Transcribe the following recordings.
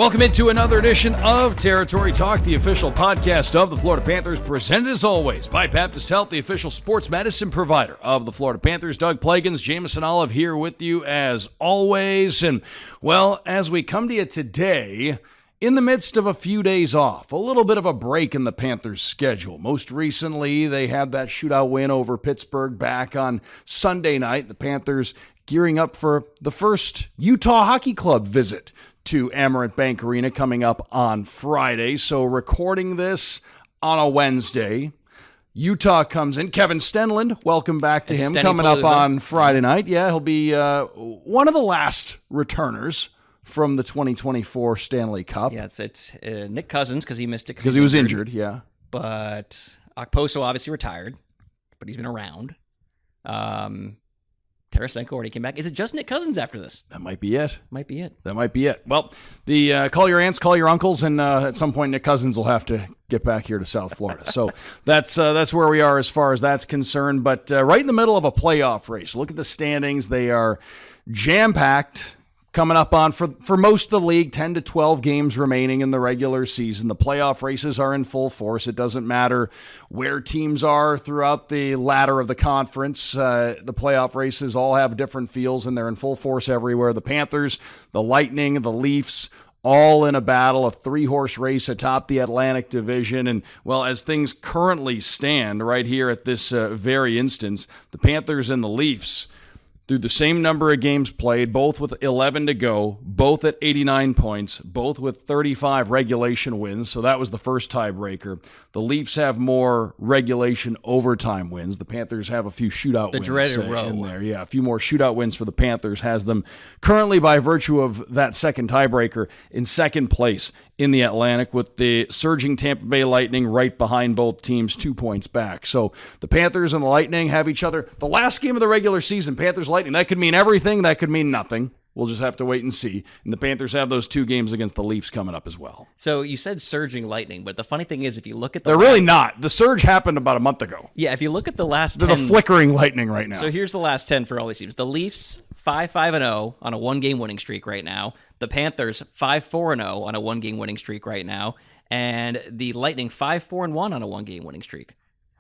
Welcome into another edition of Territory Talk, the official podcast of the Florida Panthers, presented as always by Baptist Health, the official sports medicine provider of the Florida Panthers. Doug Plagens, Jameson Olive here with you as always. And, well, as we come to you today, in the midst of a few days off, a little bit of a break in the Panthers' schedule. Most recently, they had that shootout win over Pittsburgh back on Sunday night. The Panthers gearing up for the first Utah Hockey Club visit to Amerant Bank Arena coming up on Friday. So recording this on a Wednesday. Utah comes in. Kevin Stenland, welcome back to him, coming up on Friday night. Yeah, he'll be one of the last returners from the 2024 Stanley Cup. Yeah, it's Nick Cousins because he missed it because he was injured. Yeah, but Okposo obviously retired, but he's been around. Tarasenko already came back. Is it just Nick Cousins after this? That might be it. That might be it. Well, the call your aunts, call your uncles, and at some point Nick Cousins will have to get back here to South Florida. So that's where we are as far as that's concerned. But right in the middle of a playoff race. Look at the standings. They are jam-packed. Coming up on, for most of the league, 10 to 12 games remaining in the regular season. The playoff races are in full force. It doesn't matter where teams are throughout the ladder of the conference. The playoff races all have different feels, and they're in full force everywhere. The Panthers, the Lightning, the Leafs, all in a battle, a three-horse race atop the Atlantic Division. And, well, as things currently stand right here at this very instance, the Panthers and the Leafs, through the same number of games played, both with 11 to go, both at 89 points, both with 35 regulation wins. So that was the first tiebreaker. The Leafs have more regulation overtime wins. The Panthers have a few shootout wins. The dreaded row. In there. Yeah, a few more shootout wins for the Panthers has them currently, by virtue of that second tiebreaker, in second place in the Atlantic, with the surging Tampa Bay Lightning right behind both teams, 2 points back. So the Panthers and the Lightning have each other. The last game of the regular season, Panthers-Lightning, that could mean everything, that could mean nothing. We'll just have to wait and see. And the Panthers have those two games against the Leafs coming up as well. So you said surging Lightning, but the funny thing is, if you look at They're really not. The surge happened about a month ago. Yeah, if you look at the last They're 10, the flickering Lightning right now. So here's the last 10 for all these teams. The Leafs, 5-5-0 on a one-game winning streak right now. The Panthers, 5-4-0 on a one-game winning streak right now. And the Lightning, 5-4-1 on a one-game winning streak.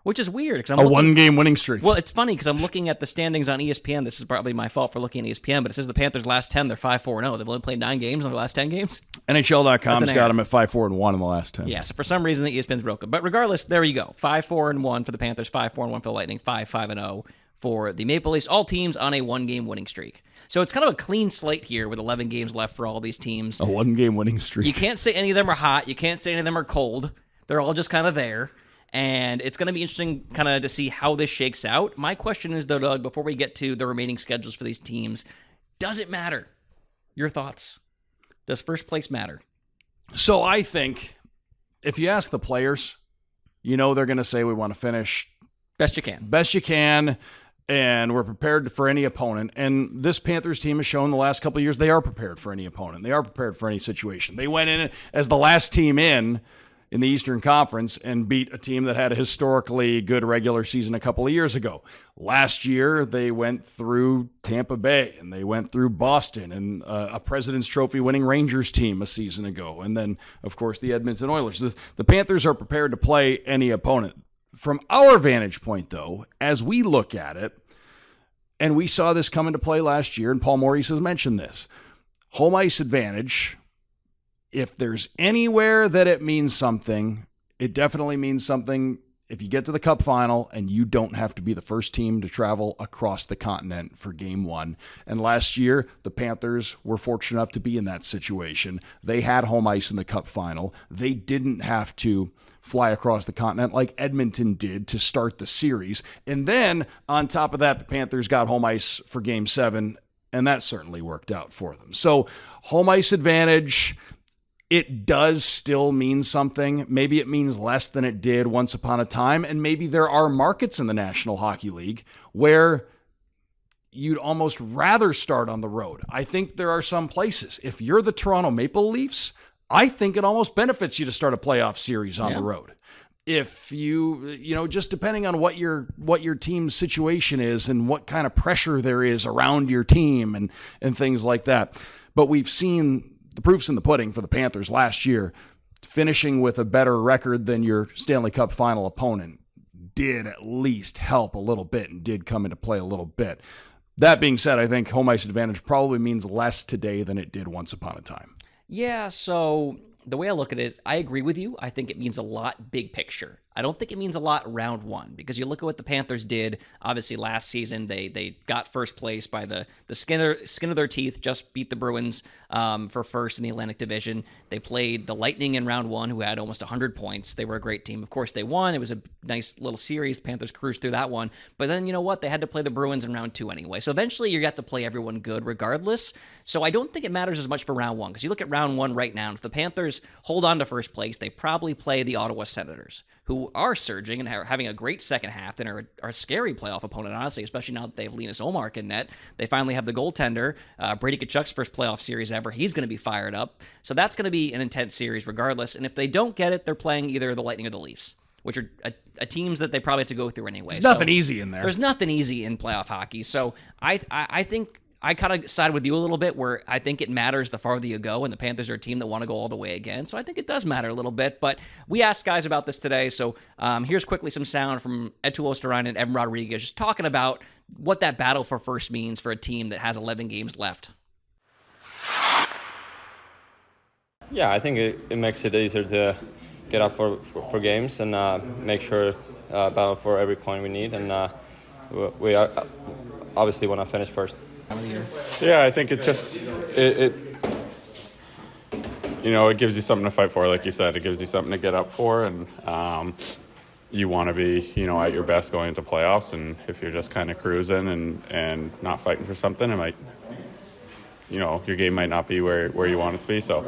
Which is weird. Because I'm one-game winning streak. Well, it's funny because I'm looking at the standings on ESPN. This is probably my fault for looking at ESPN, but it says the Panthers' last 10, they're 5-4-0. They've only played 9 games in their last 10 games. NHL.com's got them at 5-4-1 in the last 10. Yeah, so for some reason the ESPN's broken. But regardless, there you go. 5-4-1 for the Panthers, 5-4-1 for the Lightning, 5-5-0 for the Maple Leafs. All teams on a one-game winning streak. So it's kind of a clean slate here with 11 games left for all these teams. A one-game winning streak. You can't say any of them are hot. You can't say any of them are cold. They're all just kind of there. And it's going to be interesting kind of to see how this shakes out. My question is, though, Doug, before we get to the remaining schedules for these teams, does it matter? Your thoughts? Does first place matter? So I think if you ask the players, they're going to say we want to finish best you can. Best you can, and we're prepared for any opponent. And this Panthers team has shown the last couple of years they are prepared for any opponent. They are prepared for any situation. They went in as the last team in the Eastern Conference and beat a team that had a historically good regular season a couple of years ago. Last year, they went through Tampa Bay, and they went through Boston, and a President's Trophy winning Rangers team a season ago, and then, of course, the Edmonton Oilers. The Panthers are prepared to play any opponent. From our vantage point, though, as we look at it, and we saw this come into play last year, and Paul Maurice has mentioned this, home ice advantage. If there's anywhere that it means something, it definitely means something if you get to the Cup final and you don't have to be the first team to travel across the continent for Game 1. And last year, the Panthers were fortunate enough to be in that situation. They had home ice in the Cup final. They didn't have to fly across the continent like Edmonton did to start the series. And then, on top of that, the Panthers got home ice for Game 7, and that certainly worked out for them. So, home ice advantage, it does still mean something. Maybe it means less than it did once upon a time, and maybe there are markets in the National Hockey League where you'd almost rather start on the road. I think there are some places. If you're the Toronto Maple Leafs, I think it almost benefits you to start a playoff series on the road. If just depending on what your team's situation is and what kind of pressure there is around your team and things like that. But we've seen the proof's in the pudding for the Panthers last year. Finishing with a better record than your Stanley Cup final opponent did at least help a little bit and did come into play a little bit. That being said, I think home ice advantage probably means less today than it did once upon a time. Yeah, so the way I look at it, I agree with you. I think it means a lot big picture. I don't think it means a lot round one, because you look at what the Panthers did. Obviously, last season they got first place by the skin of their teeth, just beat the Bruins for first in the Atlantic Division. They played the Lightning in round one, who had almost 100 points. They were a great team. Of course, they won. It was a nice little series. Panthers cruised through that one. But then, you know what? They had to play the Bruins in round two anyway. So eventually, you got to play everyone good regardless. So I don't think it matters as much for round one, because you look at round one right now, if the Panthers hold on to first place, they probably play the Ottawa Senators, who are surging and are having a great second half and are a scary playoff opponent, honestly, especially now that they have Linus Ullmark in net. They finally have the goaltender, Brady Tkachuk's first playoff series ever. He's going to be fired up. So that's going to be an intense series regardless. And if they don't get it, they're playing either the Lightning or the Leafs, which are teams that they probably have to go through anyway. There's nothing easy in there. There's nothing easy in playoff hockey. So I think I kind of side with you a little bit, where I think it matters the farther you go, and the Panthers are a team that want to go all the way again. So I think it does matter a little bit. But we asked guys about this today. So here's quickly some sound from Eetu Luostarinen and Evan Rodrigues, just talking about what that battle for first means for a team that has 11 games left. Yeah, I think it makes it easier to get up for games and make sure battle for every point we need. And we obviously want to finish first. Yeah, I think it just it gives you something to fight for. Like you said, it gives you something to get up for, and you want to be at your best going into playoffs. And if you're just kind of cruising and not fighting for something, it might your game might not be where you want it to be. So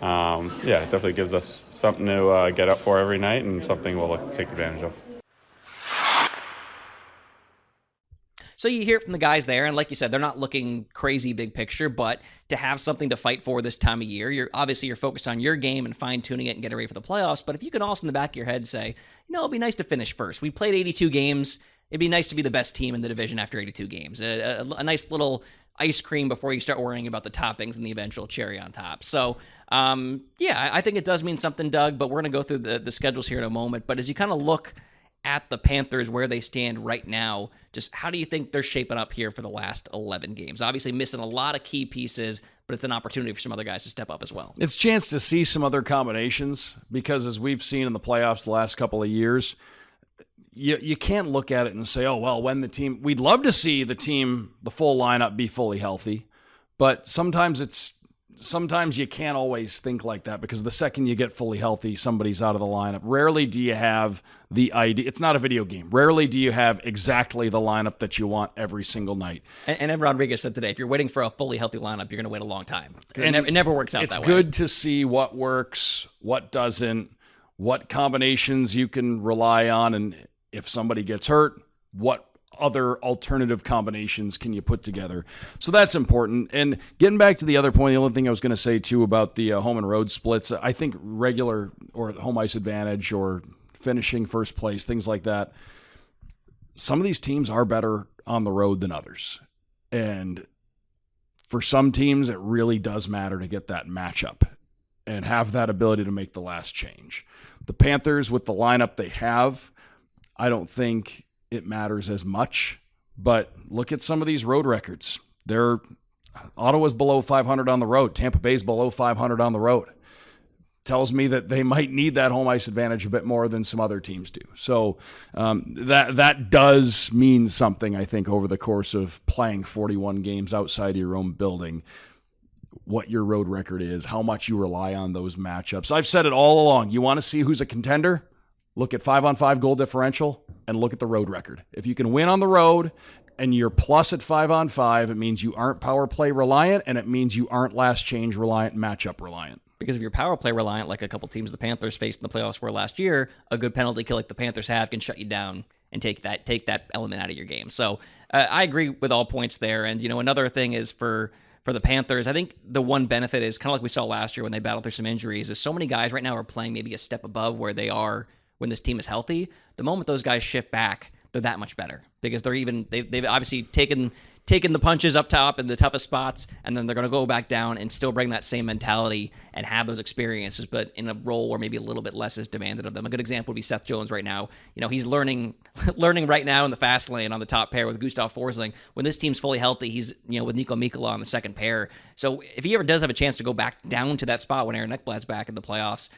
it definitely gives us something to get up for every night, and something we'll take advantage of. So you hear it from the guys there, and like you said, they're not looking crazy big picture, but to have something to fight for this time of year, you're focused on your game and fine-tuning it and getting ready for the playoffs, but if you can also in the back of your head say, it'd be nice to finish first. We played 82 games. It'd be nice to be the best team in the division after 82 games. A nice little ice cream before you start worrying about the toppings and the eventual cherry on top. So, I think it does mean something, Doug, but we're going to go through the schedules here in a moment. But as you kind of look at the Panthers, where they stand right now, just how do you think they're shaping up here for the last 11 games? Obviously missing a lot of key pieces, but it's an opportunity for some other guys to step up as well. It's a chance to see some other combinations, because as we've seen in the playoffs the last couple of years, you can't look at it and say, we'd love to see the full lineup be fully healthy, but sometimes you can't always think like that, because the second you get fully healthy, somebody's out of the lineup. Rarely do you have the idea. It's not a video game. Rarely do you have exactly the lineup that you want every single night. And Evan Rodrigues said today, if you're waiting for a fully healthy lineup, you're going to wait a long time. And it never works out that way. It's good to see what works, what doesn't, what combinations you can rely on, and if somebody gets hurt, what other alternative combinations can you put together? So that's important. And getting back to the other point, the only thing I was going to say too about the home and road splits, I think regular or home ice advantage or finishing first place, things like that, some of these teams are better on the road than others. And for some teams, it really does matter to get that matchup and have that ability to make the last change. The Panthers, with the lineup they have, I don't think it matters as much, but look at some of these road records. Ottawa's below 500 on the road. Tampa Bay's below 500 on the road. Tells me that they might need that home ice advantage a bit more than some other teams do. So that does mean something, I think, over the course of playing 41 games outside your own building, what your road record is, how much you rely on those matchups. I've said it all along. You want to see who's a contender? Look at 5-on-5 goal differential and look at the road record. If you can win on the road and you're plus at 5-on-5, it means you aren't power play reliant, and it means you aren't last change reliant, matchup reliant. Because if you're power play reliant, like a couple teams the Panthers faced in the playoffs were last year, a good penalty kill like the Panthers have can shut you down and take that element out of your game. So I agree with all points there. And another thing is for the Panthers, I think the one benefit is kind of like we saw last year when they battled through some injuries, is so many guys right now are playing maybe a step above where they are when this team is healthy. The moment those guys shift back, they're that much better, because they've obviously taken taking the punches up top in the toughest spots, and then they're going to go back down and still bring that same mentality and have those experiences, but in a role where maybe a little bit less is demanded of them. A good example would be Seth Jones right now. He's learning right now in the fast lane on the top pair with Gustav Forsling. When this team's fully healthy, he's with Nico Mikkola on the second pair. So if he ever does have a chance to go back down to that spot when Aaron Ekblad's back in the playoffs,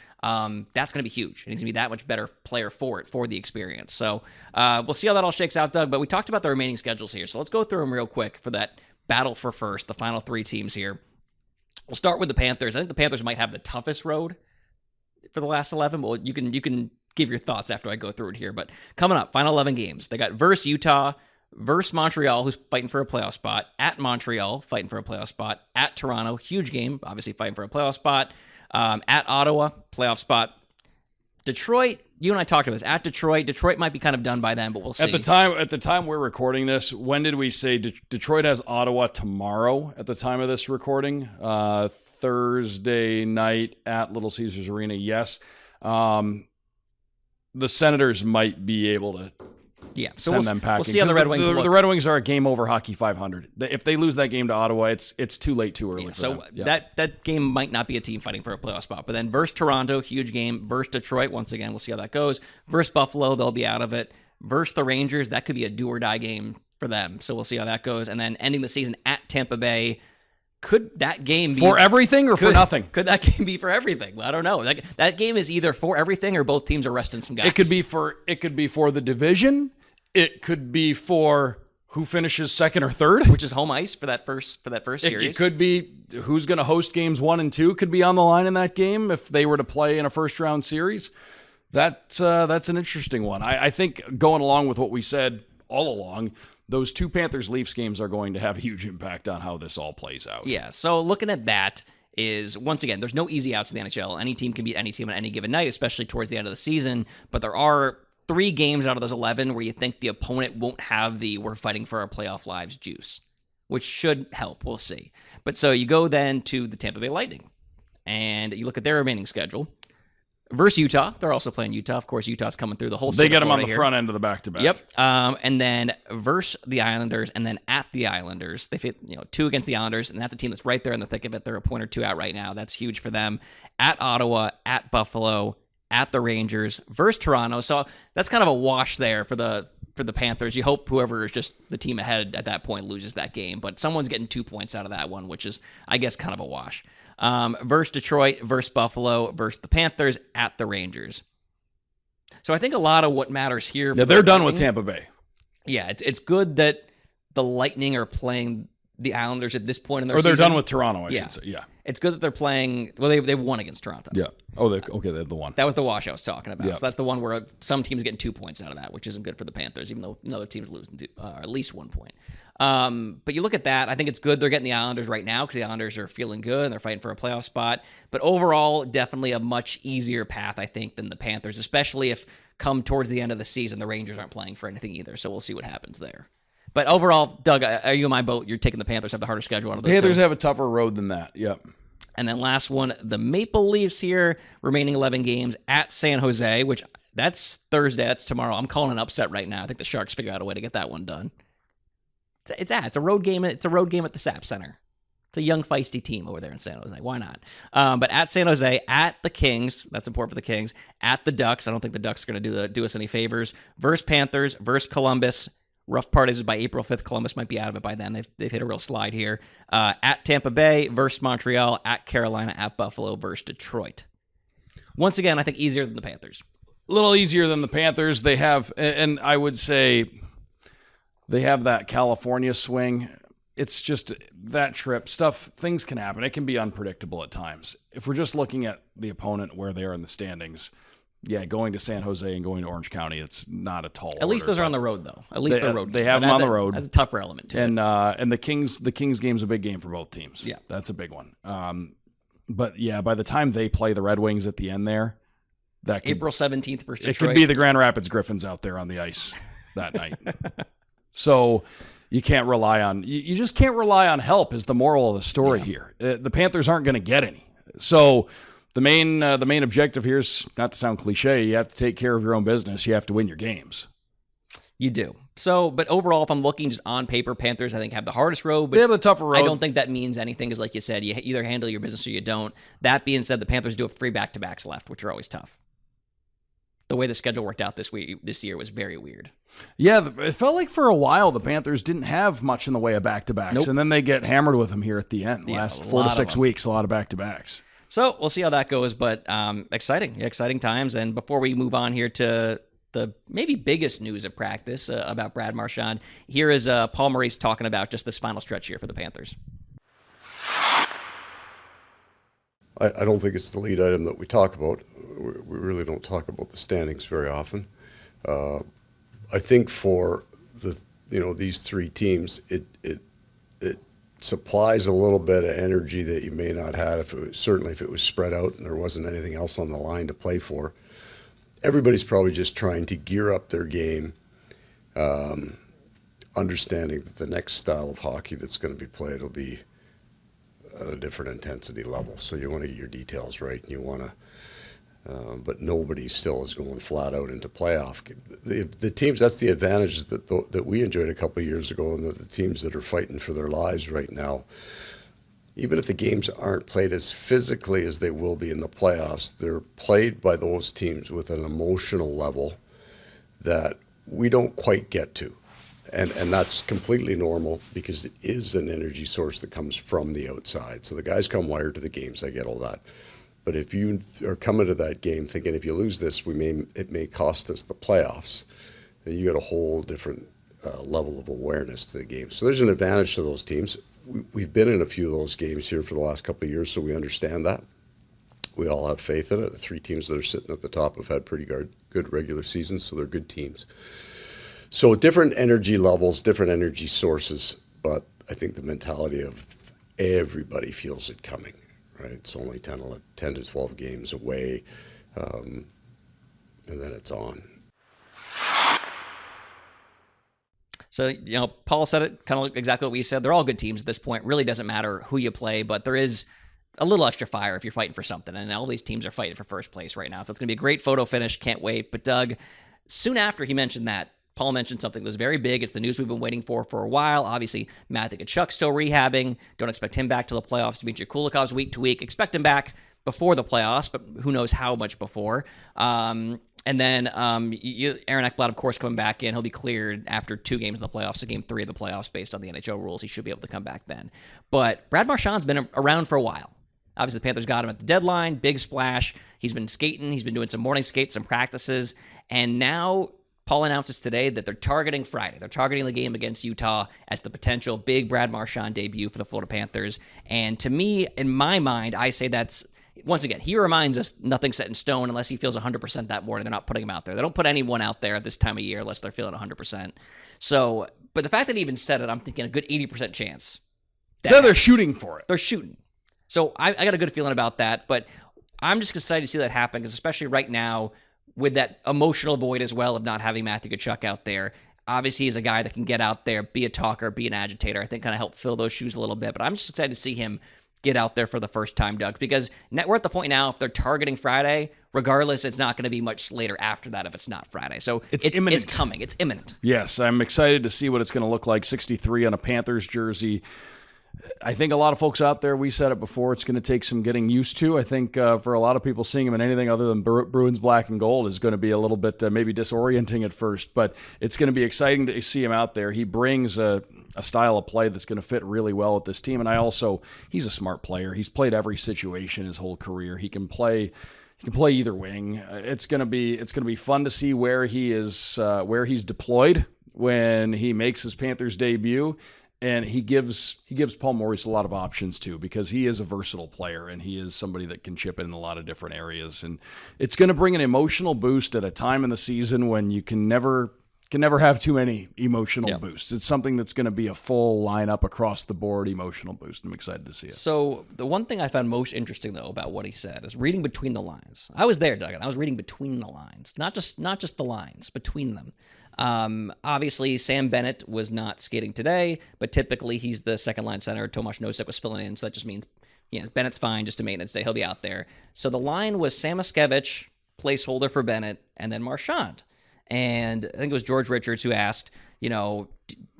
that's going to be huge, and he's going to be that much better player for the experience. So we'll see how that all shakes out, Doug. But we talked about the remaining schedules here, so let's go through them real quick for that battle for first, the final 3 teams here. We'll start with the Panthers. I think the Panthers might have the toughest road for the last 11, but you can give your thoughts after I go through it here. But coming up, final 11 games. They got versus Utah, versus Montreal, who's fighting for a playoff spot, at Montreal, fighting for a playoff spot, at Toronto, huge game, obviously fighting for a playoff spot, at Ottawa, playoff spot. Detroit, you and I talked about this. At Detroit might be kind of done by then, but we'll see. At the time we're recording this, when did we say Detroit has Ottawa tomorrow? At the time of this recording, Thursday night at Little Caesars Arena. Yes, the Senators might be able to. Yeah, so send them packing. We'll see how the Red Wings look. The Red Wings are a game over hockey 500. If they lose that game to Ottawa, it's too late, too early. Yeah, for so them. that game might not be a team fighting for a playoff spot. But then versus Toronto, huge game. Versus Detroit, once again, we'll see how that goes. Versus Buffalo, they'll be out of it. Versus the Rangers, that could be a do or die game for them. So we'll see how that goes. And then ending the season at Tampa Bay. Could that game be for everything or for nothing? Could that game be for everything? Well, I don't know. That game is either for everything or both teams are resting some guys. It could be for the division. It could be for who finishes second or third, which is home ice for that first series. It could be who's going to host games 1 and 2 could be on the line in that game if they were to play in a first round series. That's an interesting one. I think going along with what we said all along, those 2 Panthers-Leafs games are going to have a huge impact on how this all plays out. Yeah, so looking at that is, once again, there's no easy outs in the NHL. Any team can beat any team on any given night, especially towards the end of the season, but there are 3 games out of those 11 where you think the opponent won't have the we're fighting for our playoff lives juice, which should help. We'll see. But so you go then to the Tampa Bay Lightning, and you look at their remaining schedule. Versus Utah. They're also playing Utah. Of course, Utah's coming through the whole state. They get them on the here. front end of the back-to-back. Yep. And then versus the Islanders, and then at the Islanders. They fit 2 against the Islanders, and that's a team that's right there in the thick of it. They're a point or 2 out right now. That's huge for them. At Ottawa, at Buffalo, at the Rangers, versus Toronto. So that's kind of a wash there for the Panthers. You hope whoever is just the team ahead at that point loses that game, but someone's getting 2 points out of that one, which is, I guess, kind of a wash. Versus Detroit, versus Buffalo, versus the Panthers, at the Rangers. So I think a lot of what matters here. Yeah, they're done with Tampa Bay. Yeah, it's good that the Lightning are playing the Islanders at this point in their season. Or they're done with Toronto, I should say. Yeah. It's good that they're playing. Well, they've won against Toronto. Yeah. Oh, okay, they had the one. That was the wash I was talking about. Yeah. So that's the one where some teams getting 2 points out of that, which isn't good for the Panthers, even though another team's losing at least 1 point. But you look at that, I think it's good they're getting the Islanders right now because the Islanders are feeling good and they're fighting for a playoff spot. But overall, definitely a much easier path, I think, than the Panthers, especially if come towards the end of the season, the Rangers aren't playing for anything either. So we'll see what happens there. But overall, Doug, are you in my boat? You're taking the Panthers have the harder schedule out of those Panthers 2. have a tougher road than that. Yep. And then last one, the Maple Leafs here, remaining 11 games at San Jose, which that's Thursday. That's tomorrow. I'm calling an upset right now. I think the Sharks figure out a way to get that one done. It's a road game. It's a road game at the SAP Center. It's a young, feisty team over there in San Jose. Why not? But at San Jose, at the Kings, that's important for the Kings. At the Ducks, I don't think the Ducks are going to do us any favors. Versus Panthers, versus Columbus. Rough part is by April 5th, Columbus might be out of it by then. They've hit a real slide here. At Tampa Bay versus Montreal, at Carolina, at Buffalo versus Detroit. Once again, I think easier than the Panthers. A little easier than the Panthers. They have, and I would say they have that California swing. It's just that trip. Things can happen. It can be unpredictable at times. If we're just looking at the opponent where they are in the standings, yeah, going to San Jose and going to Orange County, it's not a tall order. At least those are on the road, though. At least they're road. They have them on the road. That's a tougher element to it. And the Kings game's a big game for both teams. Yeah, that's a big one. But yeah, by the time they play the Red Wings at the end there, that could, April 17th versus Detroit. It could be the Grand Rapids Griffins out there on the ice that night. So you can't rely on you just can't rely on help. Is the moral of the story here? The Panthers aren't going to get any. So. The main objective here is, not to sound cliche, you have to take care of your own business. You have to win your games. You do. So, but overall, if I'm looking just on paper, Panthers, I think, have the hardest road. But They have the tougher road. I don't think that means anything, because like you said, you either handle your business or you don't. That being said, the Panthers do have 3 back-to-backs left, which are always tough. The way the schedule worked out this year was very weird. Yeah, it felt like for a while the Panthers didn't have much in the way of back-to-backs, Nope. and then they get hammered with them here at the end. Yeah, Last a 4 to lot of 6 them. weeks, a lot of back-to-backs. So we'll see how that goes, but exciting times. And before we move on here to the maybe biggest news of practice about Brad Marchand, here is Paul Maurice talking about just this final stretch here for the Panthers. I don't think it's the lead item that we talk about. We really don't talk about the standings very often. I think for these 3 teams, it supplies a little bit of energy that you may not have certainly if it was spread out and there wasn't anything else on the line to play for. Everybody's probably just trying to gear up their game, understanding that the next style of hockey that's going to be played will be at a different intensity level. So you want to get your details right, and you want to, but nobody still is going flat out into playoff. The teams, that's the advantage that we enjoyed a couple of years ago, and that the teams that are fighting for their lives right now, even if the games aren't played as physically as they will be in the playoffs, they're played by those teams with an emotional level that we don't quite get to. And that's completely normal because it is an energy source that comes from the outside. So the guys come wired to the games. I get all that. But if you are coming to that game thinking if you lose this, it may cost us the playoffs, then you got a whole different level of awareness to the game. So there's an advantage to those teams. We've been in a few of those games here for the last couple of years, so we understand that. We all have faith in it. The 3 teams that are sitting at the top have had pretty good regular seasons, so they're good teams. So different energy levels, different energy sources, but I think the mentality of everybody feels it coming, right? It's only 10 to 12 games away, and then it's on. So, Paul said it kind of exactly what we said. They're all good teams at this point. Really doesn't matter who you play, but there is a little extra fire if you're fighting for something, and all these teams are fighting for first place right now. So it's going to be a great photo finish. Can't wait. But Doug, soon after he mentioned that, Paul mentioned something that was very big. It's the news we've been waiting for a while. Obviously, Matthew Tkachuk's still rehabbing. Don't expect him back to the playoffs. Dmitry Kulikov's week to week. Expect him back before the playoffs, but who knows how much before. And then Aaron Ekblad, of course, coming back in. He'll be cleared after 2 games in the playoffs, so game 3 of the playoffs based on the NHL rules. He should be able to come back then. But Brad Marchand's been around for a while. Obviously, the Panthers got him at the deadline. Big splash. He's been skating. He's been doing some morning skates, some practices. And now Paul announces today that they're targeting Friday. They're targeting the game against Utah as the potential big Brad Marchand debut for the Florida Panthers. And to me, in my mind, I say that's, once again, he reminds us nothing's set in stone unless he feels 100% that morning. They're not putting him out there. They don't put anyone out there at this time of year unless they're feeling 100%. So, but the fact that he even said it, I'm thinking a good 80% chance. So they're shooting for it. They're shooting. So I got a good feeling about that, but I'm just excited to see that happen, because especially right now with that emotional void as well of not having Matthew Tkachuk out there. Obviously, he's a guy that can get out there, be a talker, be an agitator. I think kind of help fill those shoes a little bit, but I'm just excited to see him get out there for the first time, Doug, because we're at the point now, if they're targeting Friday, regardless, it's not going to be much later after that if it's not Friday. So it's imminent. It's coming. It's imminent. Yes, I'm excited to see what it's going to look like. 63 on a Panthers jersey. I think a lot of folks out there, we said it before, it's going to take some getting used to. I think for a lot of people, seeing him in anything other than Bruins black and gold is going to be a little bit maybe disorienting at first, but it's going to be exciting to see him out there. He brings a style of play that's going to fit really well with this team, and he's a smart player. He's played every situation his whole career. He can play either wing. It's going to be fun to see where he is, where he's deployed when he makes his Panthers debut. And he gives Paul Maurice a lot of options too, because he is a versatile player and he is somebody that can chip in a lot of different areas. And it's going to bring an emotional boost at a time in the season when you can never have too many emotional boosts. It's something that's going to be a full lineup across the board emotional boost. I'm excited to see it. So the one thing I found most interesting though about what he said is reading between the lines. I was there, Doug, and I was reading between the lines, not just the lines, between them. Obviously, Sam Bennett was not skating today, but typically he's the second line center. Tomasz Nosek was filling in, so that just means Bennett's fine, just a maintenance day. He'll be out there. So the line was Samoskevich, placeholder for Bennett, and then Marchand. And I think it was George Richards who asked,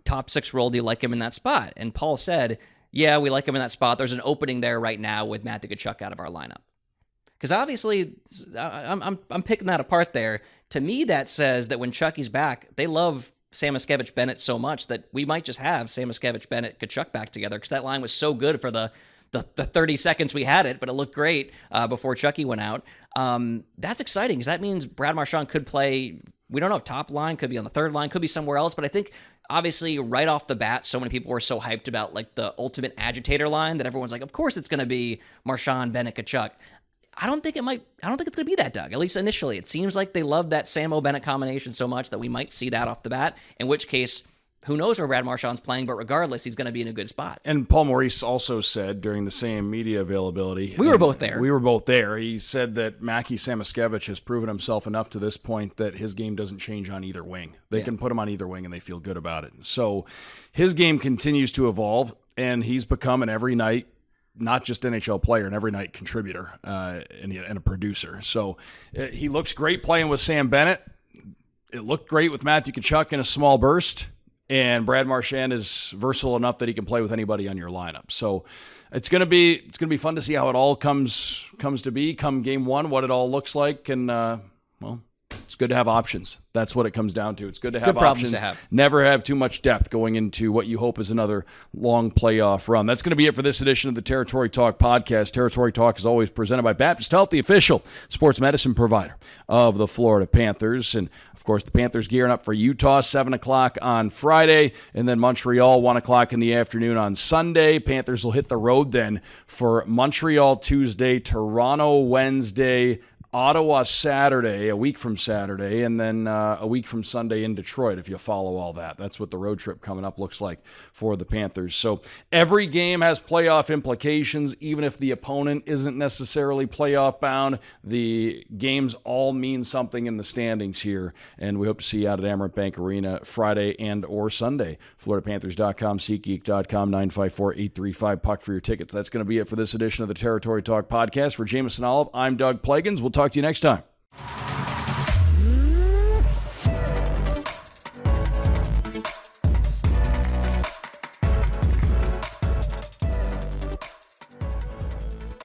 top 6 role, do you like him in that spot? And Paul said, yeah, we like him in that spot. There's an opening there right now with Matthew Tkachuk out of our lineup. Because obviously, I'm picking that apart there. To me, that says that when Chucky's back, they love Samoskevich Bennett so much that we might just have Samoskevich Bennett Tkachuk back together, because that line was so good for the 30 seconds we had it, but it looked great before Chucky went out. That's exciting, because that means Brad Marchand could play, we don't know, top line, could be on the third line, could be somewhere else, but I think obviously right off the bat, so many people were so hyped about like the ultimate agitator line that everyone's like, of course it's going to be Marchand, Bennett, Tkachuk. I don't think it's going to be that, Doug. At least initially. It seems like they love that Samo-Bennett combination so much that we might see that off the bat, in which case, who knows where Brad Marchand's playing, but regardless, he's going to be in a good spot. And Paul Maurice also said during the same media availability. We were both there. We were both there. He said that Mackie Samoskevich has proven himself enough to this point that his game doesn't change on either wing. They can put him on either wing and they feel good about it. So his game continues to evolve, and he's become an every night, not just NHL player, an every night contributor and a producer. So he looks great playing with Sam Bennett. It looked great with Matthew Tkachuk in a small burst. And Brad Marchand is versatile enough that he can play with anybody on your lineup. So it's gonna be fun to see how it all comes to be come game one, what it all looks like, and it's good to have options. That's what it comes down to. It's good to have options. To have. Never have too much depth going into what you hope is another long playoff run. That's going to be it for this edition of the Territory Talk podcast. Territory Talk is always presented by Baptist Health, the official sports medicine provider of the Florida Panthers. And, of course, the Panthers gearing up for Utah, 7 o'clock on Friday, and then Montreal, 1 o'clock in the afternoon on Sunday. Panthers will hit the road then for Montreal Tuesday, Toronto Wednesday, Ottawa Saturday, a week from Saturday, and then a week from Sunday in Detroit, if you follow all that. That's what the road trip coming up looks like for the Panthers. So every game has playoff implications, even if the opponent isn't necessarily playoff bound. The games all mean something in the standings here, and we hope to see you out at Amerant Bank Arena Friday and or Sunday. FloridaPanthers.com, SeatGeek.com, 954-835-PUCK for your tickets. That's going to be it for this edition of the Territory Talk podcast. For Jameson Olive, I'm Doug Plagens. We'll talk to you next time.